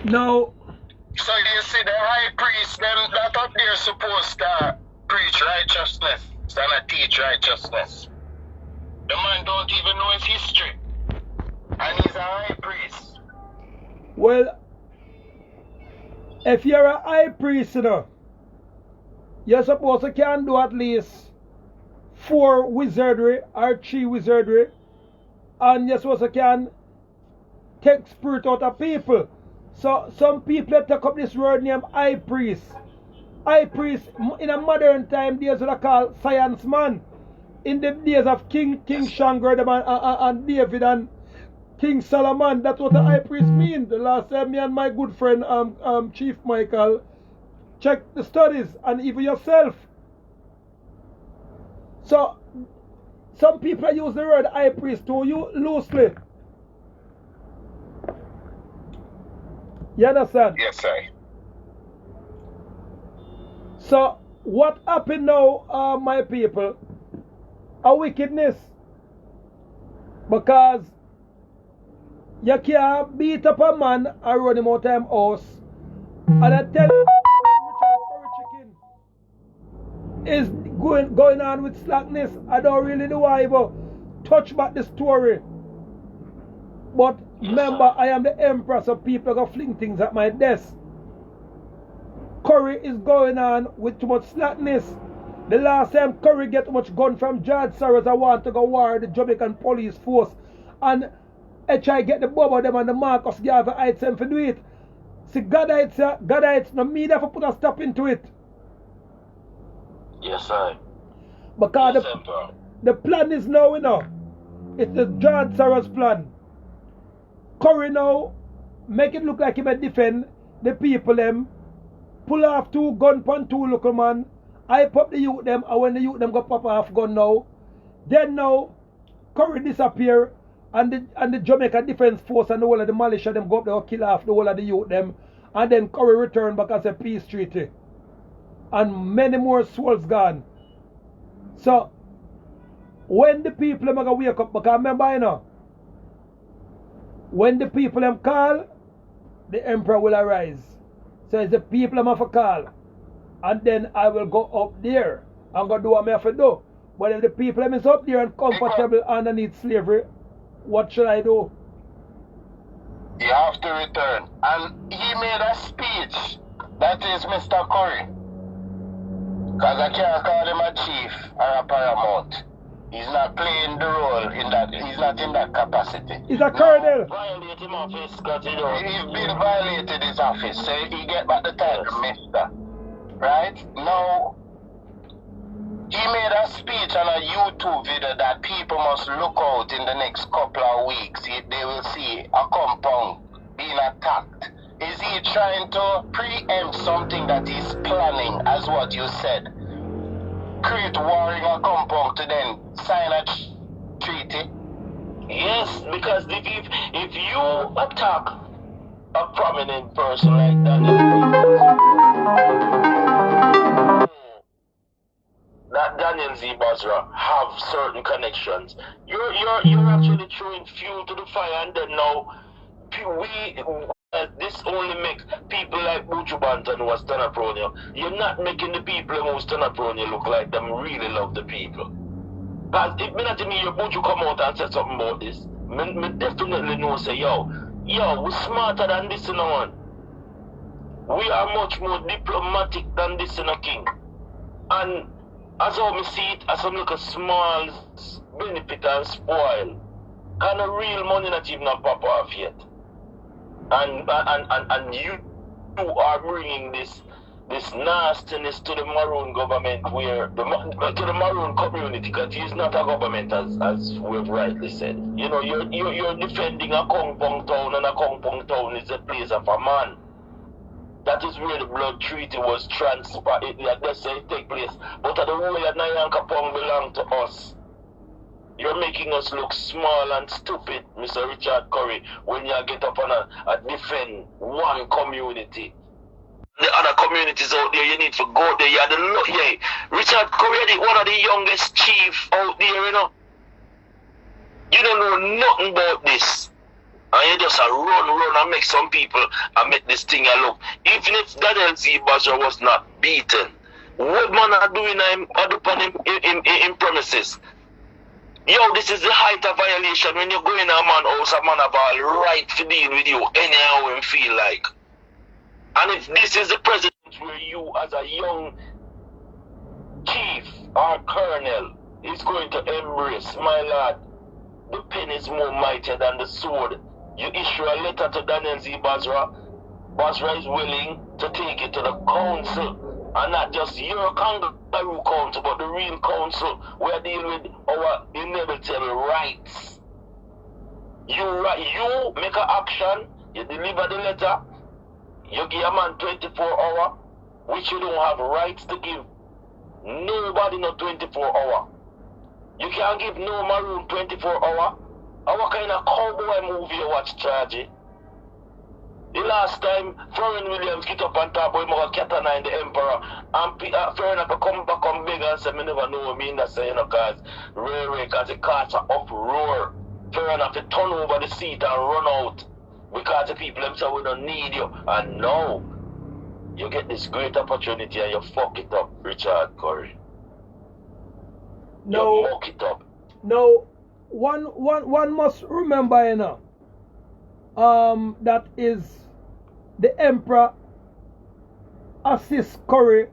Now, So you see the high priest, them that up there supposed to preach righteousness and teach righteousness. The man don't even know his history. And he's a high priest. well, if you're a high priest, you know, you're supposed to can do at least 4 wizardry or 3 wizardry, and you're supposed to can take spirit out of people. So some people take up this word named high priest. High priest in a modern time days what I call science man. In the days of King Shangar and David and King Solomon, that's what a high priest means. The last time me and my good friend Chief Michael checked the studies and even yourself. So some people use the word high priest too loosely. You understand? Yes, sir. So what happened now, my people? A wickedness. Because you can't beat up a man and run him out of his house. And I tell you, Richard Curry Chicken is going on with slackness. I don't really know why, but touch back the story. But remember, I am the emperor, so people are going to fling things at my desk. Curry is going on with too much slackness. The last time Curry get too much gun from George Soros, I want to go war the Jamaican police force. And I try get the Bobo them and the Marcus Garvey heights them for do it. See, Gadites, no media for put a stop into it. Yes, sir. Because Yes, the plan is now, you know. It's the George Soros plan. Curry now make it look like he may defend the people them. Pull off 2 gun pon 2 local man. Hype up the youth them, and when the youth them go pop off gun now, then now Curry disappear and the Jamaica Defense Force and the whole of the militia them go up there and kill off the whole of the youth them, and then Curry return back as a peace treaty. And many more souls gone. So when the people them gonna wake up, because remember you know, when the people them call, the emperor will arise. So it's the people I'm have to call. And then I will go up there and go do what I have to do. But if the people is up there and comfortable underneath slavery, what should I do? You have to return. And he made a speech. That is Mr. Curry. Because I can't call him a chief or a paramount. He's not playing the role in that. He's not in that capacity. He's a colonel. Violate him office because he's been violated his office. So he get back the title, Mister. Right? Now, he made a speech on a YouTube video that people must look out in the next couple of weeks. They will see a compound being attacked. Is he trying to preempt something that he's planning, as what you said? Create war in a compound to then sign a treaty? Yes, because if you attack a prominent person like that Daniel Z. Basra have certain connections. You're actually throwing fuel to the fire, and then now this only make people like Buju Banton who stand up on you. You're not making the people who stand up on you look like them really love the people. Because if me not to hear Buju come out and say something about this, me definitely know say yo, we're smarter than this in one. We are much more diplomatic than this in a king. And as how me see it, as some like a small benefit and spoil. And a real money not even pop off yet. And you are bringing this nastiness to the Maroon government, where to the Maroon community, because it's not a government as we've rightly said. You know, you're defending a compound town, and a compound town is a place of a man. That is where the blood treaty was transferred. Let's say it take place. But the whole of Nyanka Pong belong to us. You're making us look small and stupid, Mr. Richard Curry, when you get up on a defend one community. The other communities out there, you need to go there. You're the Richard Curry, one of the youngest chief out there, you know. You don't know nothing about this. And you just run and make some people and make this thing a look. Even if Daniel Z. Basra was not beaten, what man are doing him upon him premises? Yo, this is the height of violation when you go in a man house, a man have all right to deal with you anyhow him feel like. And if this is the president where you as a young chief or colonel is going to embrace, my lord, the pen is more mightier than the sword. You issue a letter to Daniel Z. Basra. Basra is willing to take it to the council. And not just your kangaroo council, but the real council where deal with our inevitable rights. You make an action, you deliver the letter, you give a man 24 hours, which you don't have rights to give. Nobody no 24 hours. You can't give no Maroon 24 hours. What kind of cowboy movie you watch, Chargy? The last time, Maroon Williams get up and talk about him Cat and the Emperor, and Maroon come back and beg and say, me never know me in that say, cause Ray, cause the cars are uproar. Maroon have to turn over the seat and run out, because the people themselves we don't need you. And now, you get this great opportunity and you fuck it up, Richard Curry. No, you fuck it up. No, one must remember, that is the Emperor assists Curry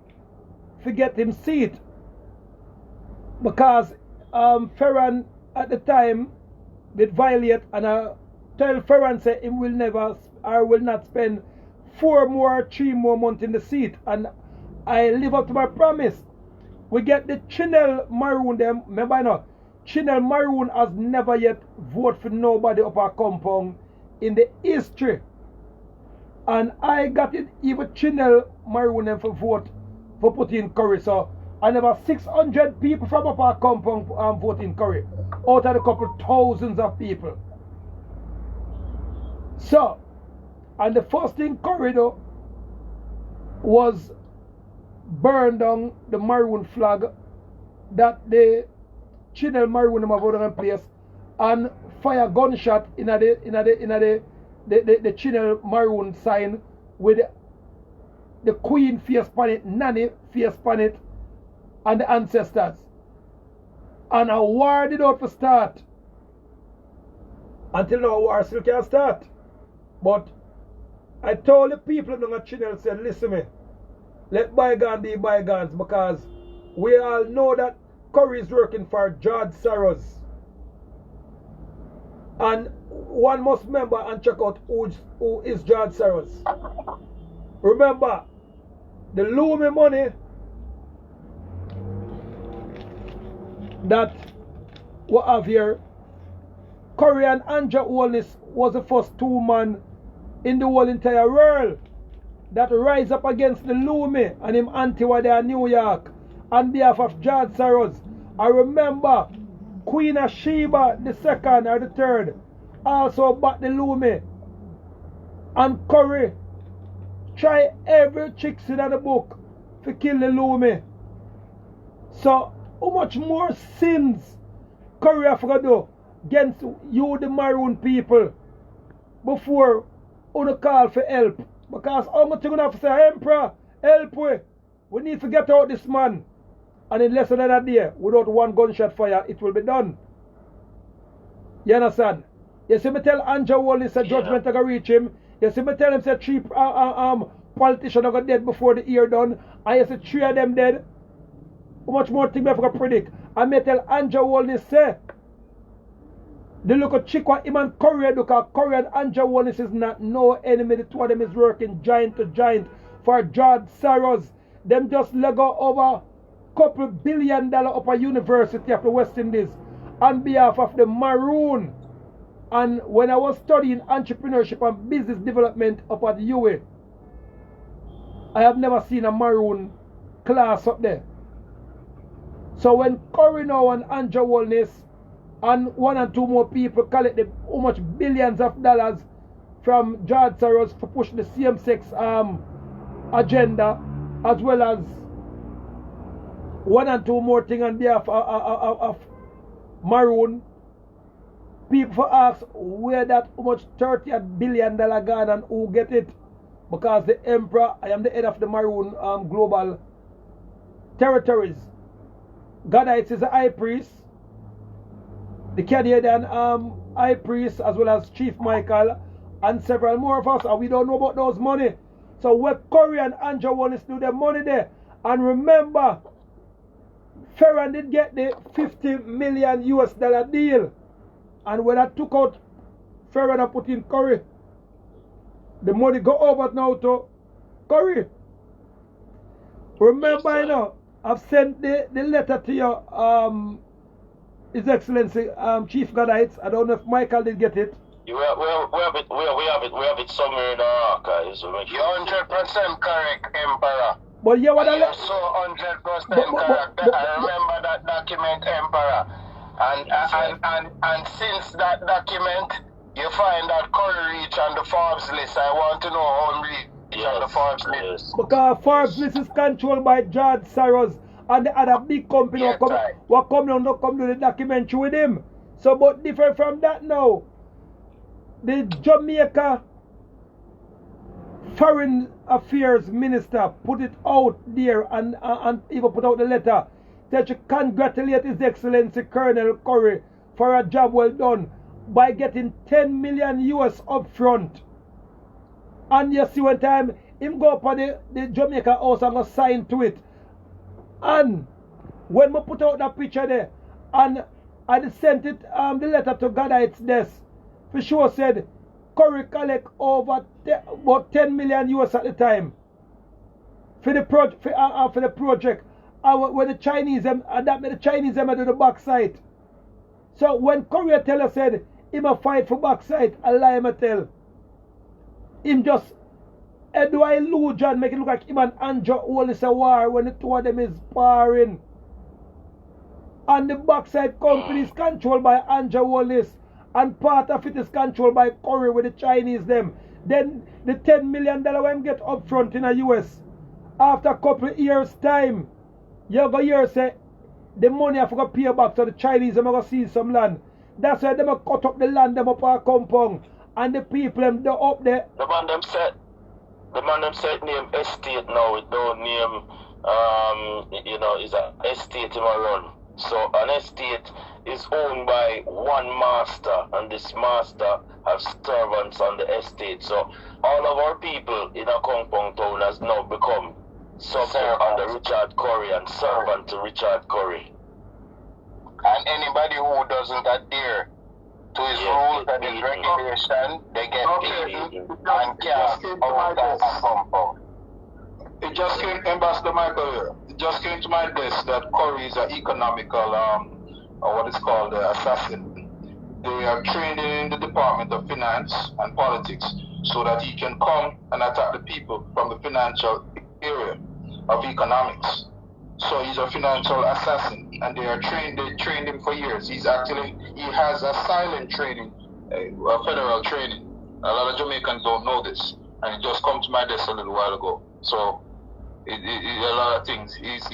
to get him seat, because Ferran at the time did violate, and I tell Ferran say he will never or will not spend 3 more months in the seat, and I live up to my promise. We get the Chinel Maroon them, remember Chinel Maroon has never yet voted for nobody up our compound in the history. And I got it even Chinel Maroon them for vote for putting Curry. So I never 600 people from up our compound voting Curry out of a couple thousands of people. So, and the first thing Curry though was burn down the Maroon flag that the Chinel Maroon them have out in place, and fire gunshot in the Chinel Maroon sign with the Queen face on it, Nanny face on it, and the ancestors. And a war did not start. Until now, war still can't start. But I told the people in the Chinel, said, listen me, let bygones be bygones, because we all know that Curry is working for George Soros. And one must remember and check out who is George Soros. Remember, the Lumi money that we have here, Curry and Anja Holness was the first 2 men in the whole entire world that rise up against the Lumi and him anti-war there in New York on behalf of George Soros. I remember Queen of Sheba the second or the third also backed the Lumi, and Curry try every trick in the book to kill the Lumi. So how much more sins Curry have to do against you the Maroon people before you call for help? Because how much you gonna have to say, Emperor, help we need to get out this man. And in less than a day, without 1 gunshot fire, it will be done. You understand? You see me tell Anja Wallace a judgment to go reach him. You see me tell him say 3 politicians are dead before the year done. And you see 3 of them dead. How much more thing I have to predict? And me tell Anja Wallace say, the look of Chikwa him and Curry, because Curry and Anja Wallace is not no enemy. The 2 of them is working giant to giant for George Soros. Them just lego over couple $1 billion up a university of the West Indies on behalf of the Maroon. And when I was studying entrepreneurship and business development up at the UA, I have never seen a Maroon class up there. So when Curry now and Anja Holness and 1 or 2 more people collect how much billions of dollars from George Soros for push the same-sex agenda, as well as 1 or 2 more things on behalf of Maroon, people for ask where that how much $30 billion gone and who get it. Because the Emperor, I am the head of the Maroon Global Territories. Gadites is the high priest. The Canadian high priest as well as Chief Michael and several more of us, and we don't know about those money. So where Corey and Andrew want to do their money there. And remember, Ferran did get the 50 million US dollar deal. And when I took out Ferran and put in Corey, the money go over now to Corey. Remember, Yes, you know, I've sent the letter to your His Excellency Chief Gadites. I don't know if Michael did get it. We have it somewhere in our archives. You're 100% correct, Emperor. But yeah, what I You're so 100% correct. I remember that document, Emperor. And since that document, you find that Curry reach on the Forbes list. I want to know how he reach on the Forbes list. Because Forbes list is controlled by George Soros and the other big company Yes, what come down do the documentary with him. So but different from that now. The Jamaica Foreign Affairs Minister put it out there and even put out the letter that you congratulate His Excellency Colonel Curry for a job well done by getting 10 million US up front. And you see one time him go up on the Jamaica house and go sign to it. And when we put out that picture there and I sent it the letter to Gadites desk, for sure said Curry collect over about 10 million US at the time for the project. For the project, when the Chinese the Chinese do the backside. So when Curry tell us said him a fight for backside, I lie him a tell. Him just do I illusion make it look like him and Andrew all is a war when the two of them is sparring. And the backside company is controlled by Andrew Wallace. And part of it is controlled by Curry with the Chinese them. Then the $10 million when get up front in the US, after a couple of years time, you go here say the money have to pay back to the Chinese them go see some land. That's why them cut up the land them up our compound and the people them they up there. The man them said name estate now, it don't name is an estate in Maroon. So an estate is owned by one master, and this master has servants on the estate. So all of our people in a compound town has now become subject under Richard Curry and servant to Richard Curry. And anybody who doesn't adhere to his rules and his regulation, they get beaten and cast out of the compound. It just came, Ambassador Michael here. It just came to my desk that Curry is an economical, or what is called assassin. They are trained in the Department of Finance and Politics so that he can come and attack the people from the financial area of economics. So he's a financial assassin, and they trained him for years. He has a silent training, a federal training. A lot of Jamaicans don't know this, and it just come to my desk a little while ago. So a lot of things. He's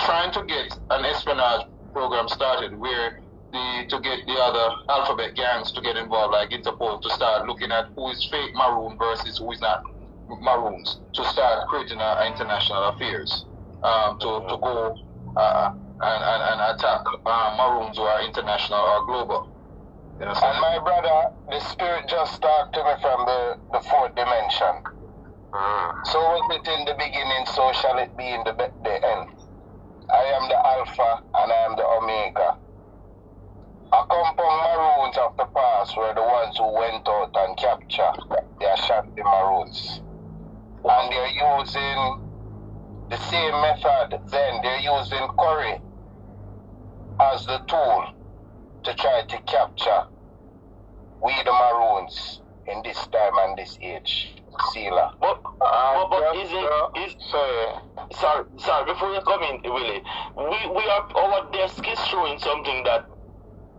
trying to get an espionage program started where to get the other alphabet gangs to get involved, like Interpol, to start looking at who is fake Maroon versus who is not Maroons, to start creating international affairs, to go and attack Maroons who are international or global. You know, and my brother, the spirit just talked to me from the fourth dimension. So was it in the beginning, so shall it be in the end. I am the Alpha and I am the Omega. A compound Maroons of the past were the ones who went out and captured the Ashanti Maroons. And they're using the same method then. They're using Curry as the tool to try to capture we the Maroons in this time and this age. Sealer. But sorry, before you come in, Willie, we are, our desk is showing something that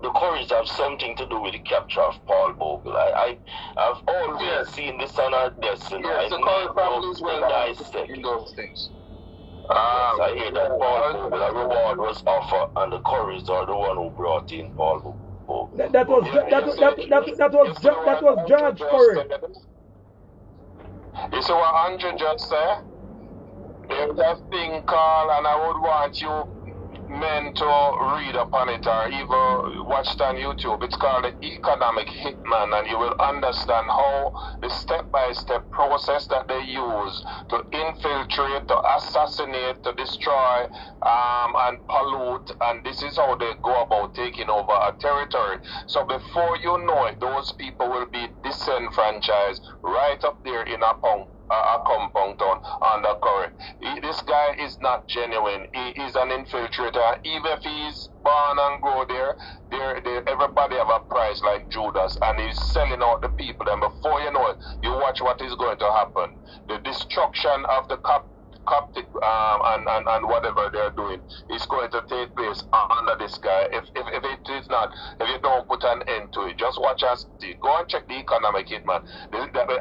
the Currys have something to do with the capture of Paul Bogle. I've always seen this on our desk. Yes, the Curry family is well in those things. Yes, I hear that Paul Bogle, a reward was offered, and the Currys are the one who brought in Paul Bogle. That was George Curry. You see what Andrew just said? There's a thing called, and I would want you men to read upon it or even watch it on YouTube. It's called the economic hitman, and you will understand how the step-by-step process that they use to infiltrate, to assassinate, to destroy, and pollute, and this is how they go about taking over a territory. So before you know it, those people will be disenfranchised right up there in a compound town under Curry. This guy is not genuine. He is an infiltrator. Even if he's born and grow there, everybody have a price like Judas, and he's selling out the people. And before you know it, you watch what is going to happen. The destruction of the Coptic and whatever they're doing is going to take place under this guy. If it is not, if you don't put an end to it, just watch and see. Go and check the economic hitman.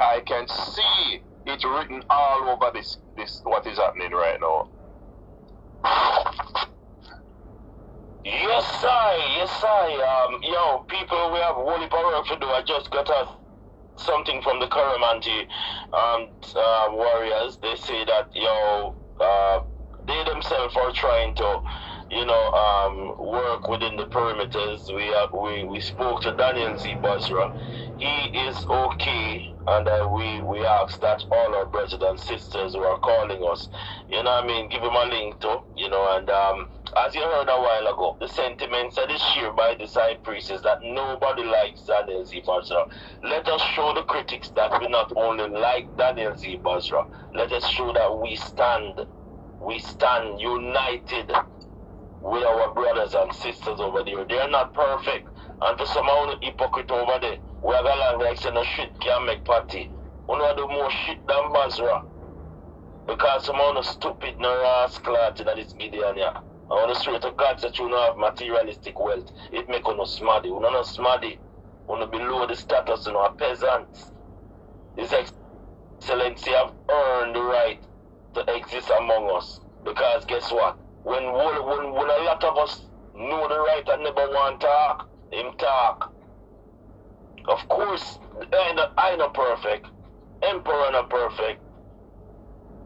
I can see it's written all over this what is happening right now. Yes, I. Yo, people, we have whole heap of work to do. I just got something from the Karamanti warriors. They say that, they themselves are trying to, work within the perimeters. We spoke to Daniel Z. Basra. He is okay, and we ask that all our brothers and sisters who are calling us, give him a link to, and as you heard a while ago, the sentiments that is shared by the side priest is that nobody likes Daniel Z. Basra. Let us show the critics that we not only like Daniel Z. Basra, let us show that we stand united with our brothers and sisters over there. They are not perfect, and for some of the hypocrite over there, we are going like say no shit can make party. We don't do more shit than Basra. Because some of the stupid no rascal that is Gideon here. I want to swear to God that you don't have materialistic wealth. It make you no smarty. You no smarty. You below the status of peasants. His Excellency have earned the right to exist among us. Because guess what? When a lot of us know the right and never want to talk, him talk. Of course, I not perfect, Emperor not perfect,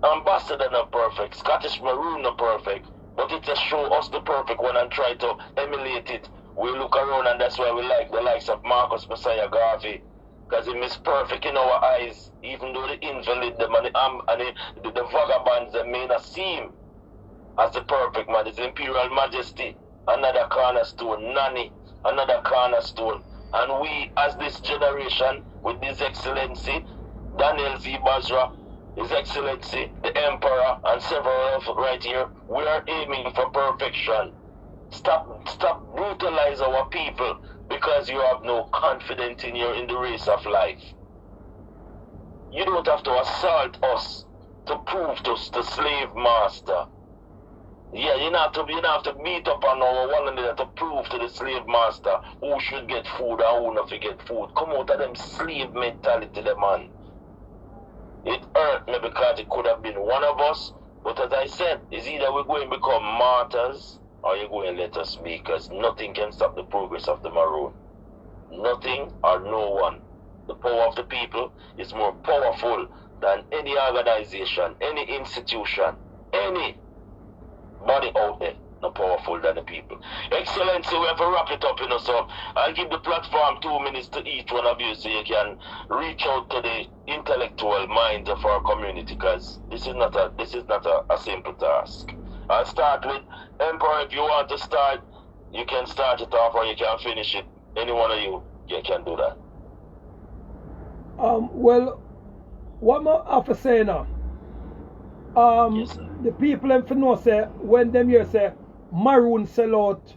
Ambassador not perfect, Scottish Maroon not perfect, but it just show us the perfect one and try to emulate it. We look around, and that's why we like the likes of Marcus Messiah Garvey, because he is perfect in our eyes, even though the invalid, the vagabonds, they may not see him as the perfect man. His Imperial Majesty, another cornerstone, Nani, another cornerstone. And we, as this generation, with His Excellency, Daniel Z. Basra, His Excellency, the Emperor, and several of right here, we are aiming for perfection. Stop brutalize our people because you have no confidence in the race of life. You don't have to assault us to prove to us the slave master. Yeah, you have to meet up on our one another to prove to the slave master who should get food and who not get food. Come out of them slave mentality, the man. It hurt me because it could have been one of us, but as I said, it's either we're going to become martyrs or you're going to let us be, because nothing can stop the progress of the Maroon. Nothing or no one. The power of the people is more powerful than any organization, any institution, any body out there, not powerful than the people. Excellency, we have to wrap it up, so I'll give the platform 2 minutes to each one of you so you can reach out to the intellectual minds of our community, because this is not a simple task. I'll start with Emperor. If you want to start, you can start it off or you can finish it. Any one of you can do that. Well, what I have to say now? Yes, the people in know say when them here say Maroon sell out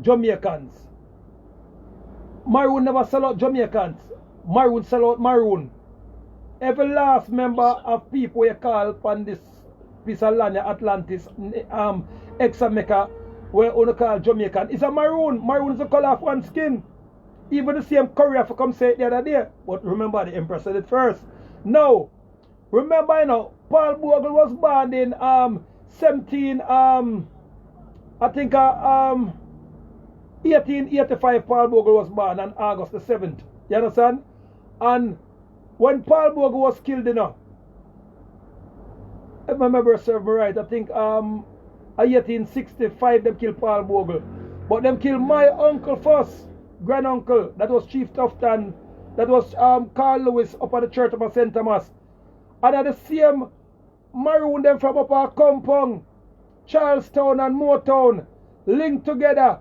Jamaicans. Maroon never sell out Jamaicans. Maroon sell out Maroon. Every last member of people you call upon this piece of land, Atlantis, ex-America, where you call Jamaican, is a Maroon. Maroon is the color of one skin. Even the same Korea for come say it the other day. But remember, the Emperor said it first. No. Remember, Paul Bogle was born in 17 I think 1885 Paul Bogle was born on August the 7th. You understand? And when Paul Bogle was killed, you know, if my memory serves me right, I think 1865 them killed Paul Bogle. But them killed my uncle first, granduncle, that was Chief Tufton, that was Carl Lewis up at the church of St. Thomas. And at the same Maroon them from up our compound, Charlestown and Motown, linked together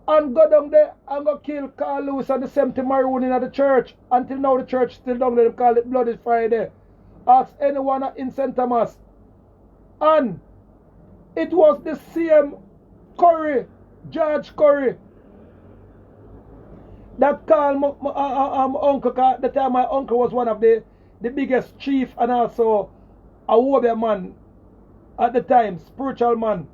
and go down there and go kill Carl Lewis and the 70 Maroon in the church. Until now the church still down there, they call it Bloody Friday. Ask anyone in St. Thomas. And it was the same Curry, George Curry, that called my uncle. At the time my uncle was one of the biggest chief and also a warrior man at the time, spiritual man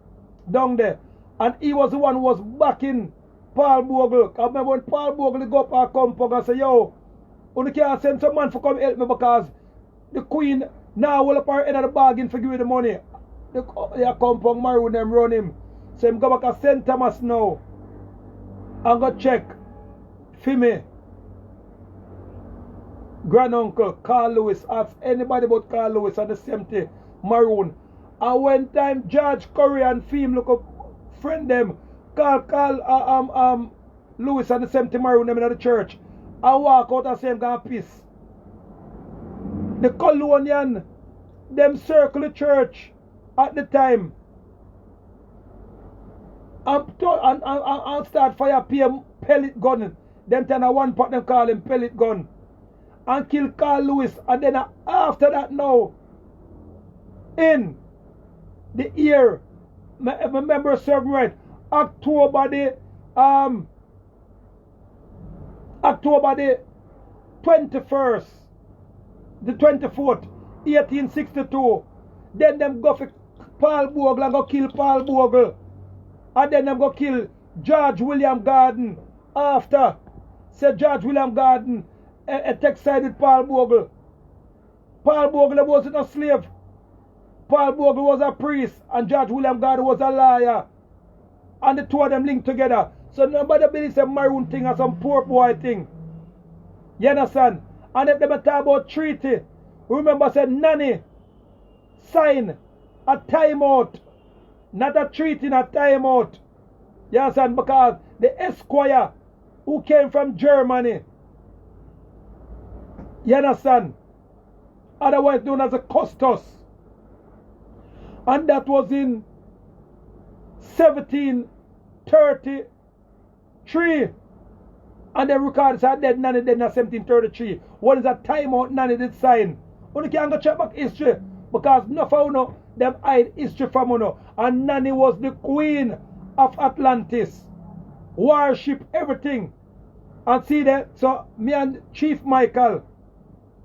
down there. And he was the one who was backing Paul Bogle. I remember when Paul Bogle go up our compound and say, yo, you can't send some man for come help me because the queen now will up her head of the bargain for give you the money. The compound Maroon them run him. So him go back to St. Thomas now and go check for me. Granduncle Carl Lewis, ask anybody about Carl Lewis and the 70 Maroon. And when time George Curry and Fim look up friend them, call Lewis and the 70 Maroon them in the church and walk out and say him gonna piss. The colonial them circle the church at the time and start fire PM pellet gun. Them turn a one pot them call him pellet gun. And kill Carl Lewis. And then after that now, in the year, my memory serve me right, October the 21st, the 24th, 1862, then them go for Paul Bogle and go kill Paul Bogle. And then them go kill George William Garden after. Say George William Garden take side with Paul Bogle. Paul Bogle wasn't a slave. Paul Bogle was a priest and George William Garden was a liar. And the two of them linked together. So nobody believes a Maroon thing or some poor boy thing. You understand? And if they talk about treaty, remember said Nanny sign a timeout. Not a treaty, not a timeout. You understand? Because the Esquire who came from Germany, you understand? Otherwise known as a Custos. And that was in 1733. And the records are dead Nanny dead in 1733. What is a timeout Nanny did sign? You can't go check back history. Because enough of you them hide history from you. And Nanny was the queen of Atlantis. Worship everything. And see that? So me and Chief Michael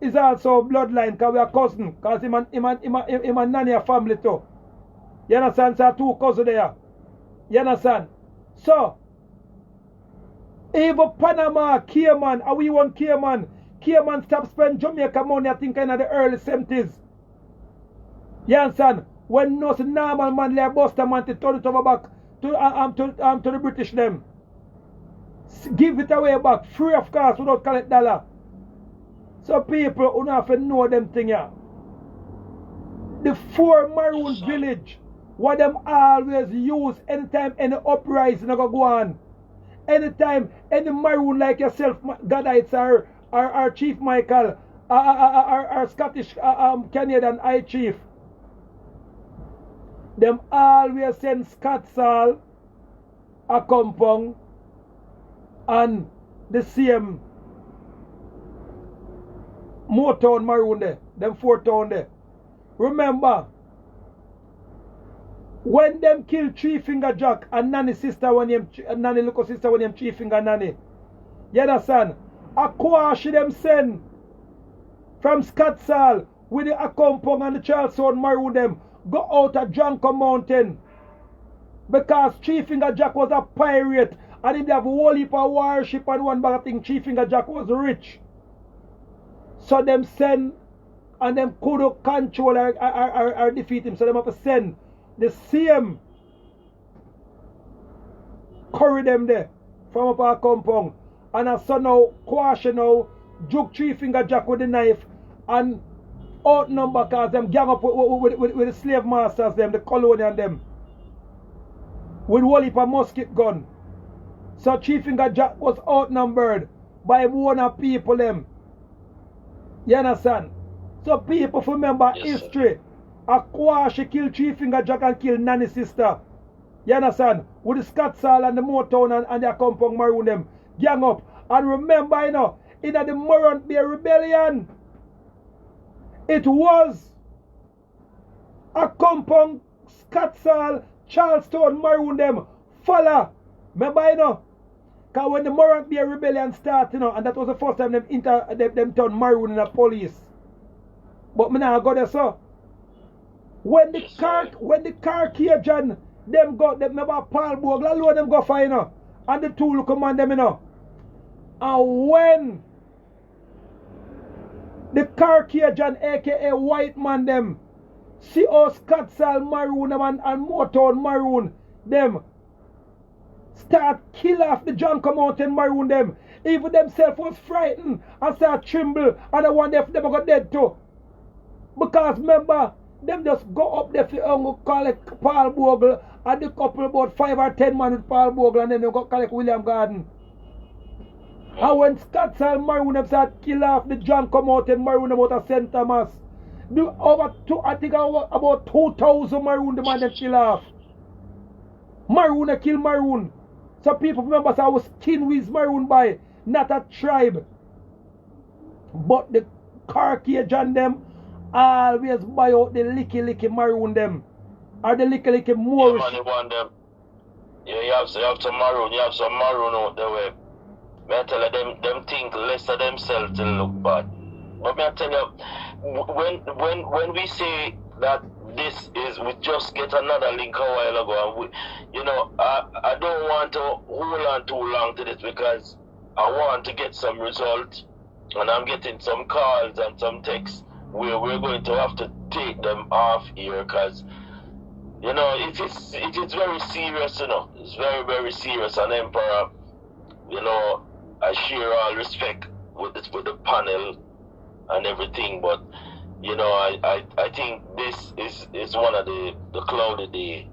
is also bloodline because we are cousin. Because him and Nanny are family too. You understand? So two cousins there. You understand? So even Panama, Cayman, and we want Cayman. Cayman stopped spending Jamaica money I think in the early 70s. You understand? When no normal man like Buster man to turn it over back to the British them. Give it away back, free of cost without collect dollar. So people who have to know them thing here. The 4 Maroon village, what them always use anytime any uprising go on. Anytime any Maroon like yourself, Gadites our Chief Michael, our Scottish Canadian High Chief, them always send Scotsall a compound and the same Motown Maroon there, them 4 town there. Remember, when them kill Three Finger Jack and Nanny's sister when him Nanny little sister when him Three Finger Nanny, you understand? A quash them send from Scotsall with the compound and the Charlestown Maroon them go out of Janko Mountain because Three Finger Jack was a pirate and if they have a whole heap of warship and one bag of thing, Three Finger Jack was rich. So them send and them could control or defeat him. So them have to send the same curry them there from up our compound. And I saw now, Quasha now, juke 3 finger jack with the knife and outnumber cause them gang up with the slave masters them, the colonial them. With one heap of musket gun. So 3 finger jack was outnumbered by one of people them. You understand? So people remember history. Aquashi killed 3 finger jack and killed Nanny's sister. You understand? With the Scotsall and the Motown and their compound Maroon them. Gang up. And remember, you know, in the Maroon Bear Rebellion, it was a compound Scotsall, Charlestown Maroon them. Follow. Remember, you know? Because when the Maroon Bear Rebellion started, you know, and that was the first time them turned Maroon in the police. But me now go there, so. When the Caucasian, them got them remember Paul Bogle alone them go for, you know, and the two look command them, you know. And when the Caucasian aka white man them see us Scotsall Maroon them and Motown Maroon them start kill off the Junker Mountain Maroon them, even themselves was frightened and start tremble and the one they never got dead too. Because remember, them just go up there for call it Paul Bogle and the couple about 5 or 10 man with Paul Bogle and then they go collect William Garden. And when Scotsall Maroon them start kill off the John come out and Maroon about a St. Thomas, I think about 2,000 Maroon the man them kill off. Maroon they kill Maroon. So people remember so I was kin with Maroon by, not a tribe. But the Caucasian them always buy out the licky Maroon them. Or the licky Moorish. Yeah, man, you want them. Yeah, you have some Maroon, you have some Maroon out there where I tell you, them think less of themselves to look bad. But I tell you, when we say that this is, we just get another link a while ago, and we, you know, I don't want to hold on too long to this because I want to get some results, and I'm getting some calls and some texts where we're going to have to take them off here because, you know, it is very serious, you know. It's very, very serious. And Emperor, you know, I share all respect with the panel and everything, but you know, I think this is one of the cloudy day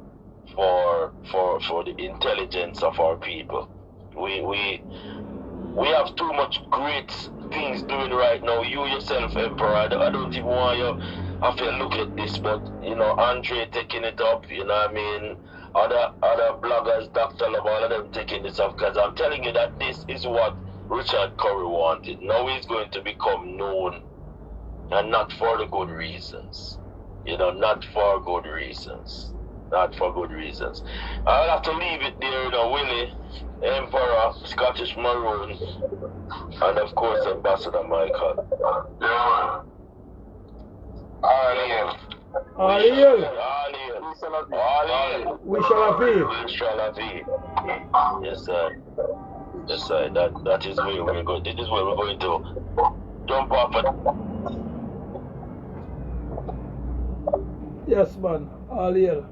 for the intelligence of our people. We have too much great things doing right now. You yourself, Emperor, I don't even want you have to look at this, but you know, Andre taking it up, you know what I mean? Other bloggers, Dr. Love, all of them taking this up, because I'm telling you that this is what Richard Curry wanted. Now he's going to become known, and not for the good reasons. You know, not for good reasons. Not for good reasons. I'll have to leave it there, you know, Willie, Emperor, Scottish Maroon, and of course Ambassador Michael. Yeah. Ariel. We shall have We shall have it. Yes, sir. Yes, sir. That is where we're going. This is where we're going to jump off at. Yes, man. Ariel.